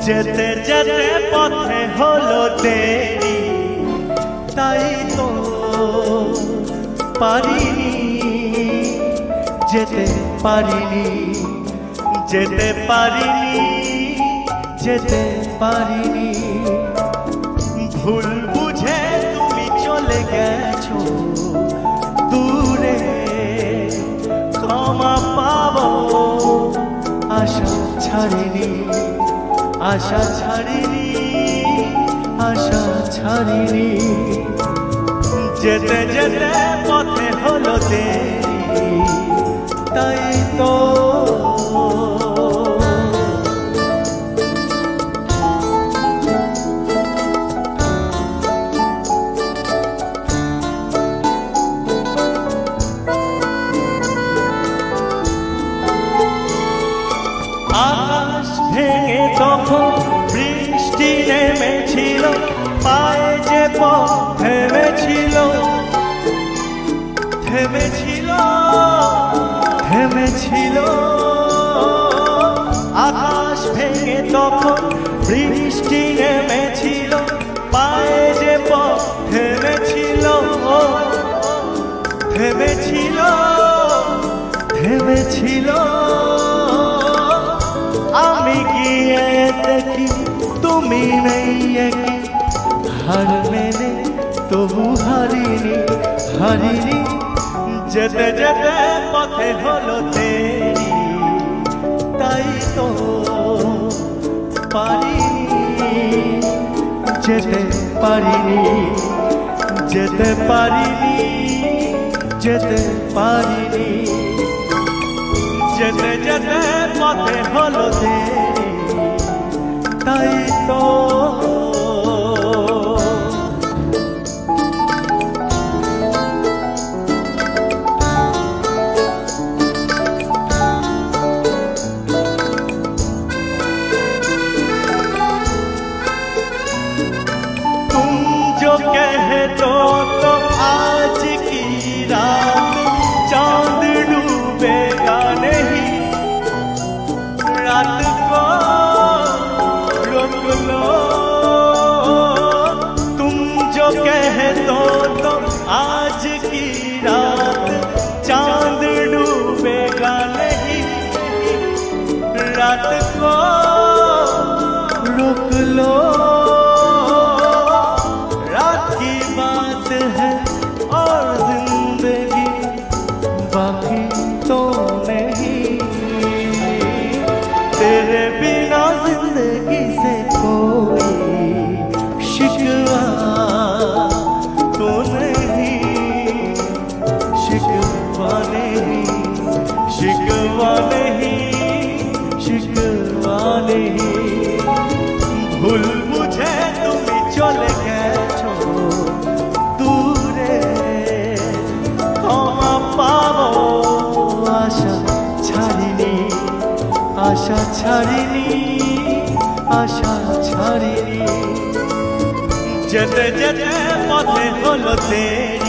যেতে যেতে পথে হলো দেরি, তাই তো পারিনি, যেতে পারিনি, যেতে পারিনি, যেতে পারিনি। ভুল বুঝে তুমি চলে গেছো দূরে, ক্ষমা পাবো আশা ছাড়িনি, আশা ছাড়িনি, আশা ছাড়িনি। যেতে যেতে পথে হলো দেরি, তাই তো আকাশ ভেঙে তখন বৃষ্টি নেমেছিল, পায়ে যে পথ থেমেছিল, থেমেছিল, থেমেছিল। আকাশ ভেঙে তখন বৃষ্টি নেমেছিল, পায়ে যে পথ থেমেছিল, থেমেছিল, থেমেছিল। আমি গিয়ে দেখি তুমি নেই, একই হার মেনে তবু হারিনি, হারিনি। যেতে যেতে পথে হলো দেরি, তাই তো পারিনি, যেতে পারিনি, যেতে পারিনি, যেতে পারিনি। যেতে যেতে পথে হলো দেরি, তাই তো तुम जो कह दो तो आज की रात चांद डूबेगा नहीं, रात को रोक लो। तुम जो कह दो तो आज की रात चांद डूबेगा नहीं, रात को रोक लो। रात की बात है और जिंदगी बाकी तो नहीं, तेरे बिना जिंदगी से कोई शिकवा तो नहीं, शिकवा नहीं, शिकवा नहीं, शिकवा नहीं। भूल मुझे তুমি চলে গেছো দূরে, ক্ষমা পাবো আশা ছাড়িনি, আশা ছাড়িনি, আশা ছাড়িনি। যেতে যেতে পথে হলো দেরি,